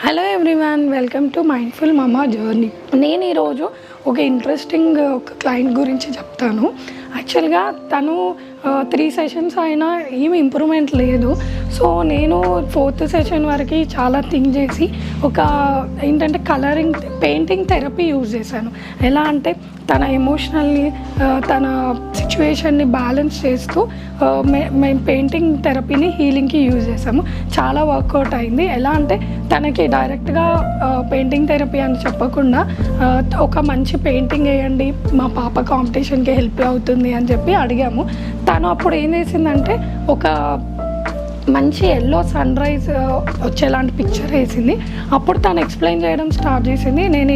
Hello everyone, welcome to mindful mama journey. నేను ఈరోజు ఒక ఇంట్రెస్టింగ్ ఒక క్లయింట్ గురించి చెప్తాను. యాక్చువల్గా తను 3 సెషన్స్ అయినా ఏమి ఇంప్రూవ్మెంట్ లేదు. సో నేను 4th సెషన్ వరకు చాలా థింక్ చేసి ఒక ఏంటంటే పెయింటింగ్ థెరపీ యూజ్ చేశాను. ఎలా అంటే తన ఎమోషనల్ని తన సిచ్యువేషన్ని బ్యాలెన్స్ చేస్తూ మేము పెయింటింగ్ థెరపీని హీలింగ్కి యూజ్ చేసాము. చాలా వర్కౌట్ అయింది. ఎలా అంటే తనకి డైరెక్ట్గా పెయింటింగ్ థెరపీ అని చెప్పకుండా ఒక మంచి పెయింటింగ్ వేయండి, మా పాప కాంపిటీషన్కి హెల్ప్ అవుతుంది అని చెప్పి అడిగాము. తను అప్పుడు ఏం చేసిందంటే ఒక మంచి ఎల్లో సన్ రైజ్ వచ్చేలాంటి పిక్చర్ వేసింది. అప్పుడు తను ఎక్స్ప్లెయిన్ చేయడం స్టార్ట్ చేసింది. నేను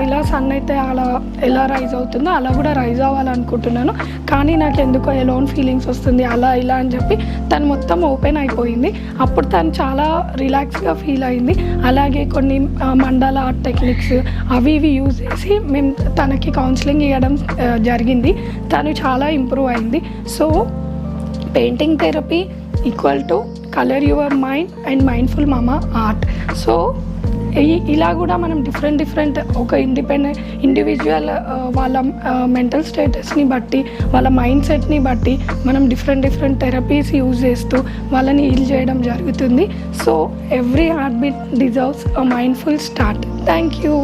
ఇలా సన్ అయితే అలా ఎలా రైజ్ అవుతుందో అలా కూడా రైజ్ అవ్వాలనుకుంటున్నాను, కానీ నాకు ఎందుకో ఎలోన్ ఫీలింగ్స్ వస్తుంది అలా ఇలా అని చెప్పి తను మొత్తం ఓపెన్ అయిపోయింది. అప్పుడు తను చాలా రిలాక్స్గా ఫీల్ అయింది. అలాగే కొన్ని మండల ఆర్ట్ టెక్నిక్స్ అవి ఇవి యూజ్ చేసి మేము తనకి కౌన్సిలింగ్ ఇవ్వడం జరిగింది. తను చాలా ఇంప్రూవ్ అయింది. So painting therapy equal to colour your mind and mindful mama art. So ఇలా కూడా మనం డిఫరెంట్ ఒక ఇండివిజువల్ వాళ్ళ మెంటల్ స్టేటస్ని బట్టి వాళ్ళ మైండ్ సెట్ని బట్టి మనం డిఫరెంట్ థెరపీస్ యూజ్ చేస్తూ వాళ్ళని హీల్ చేయడం జరుగుతుంది. So every heart beat deserves a mindful start. Thank you.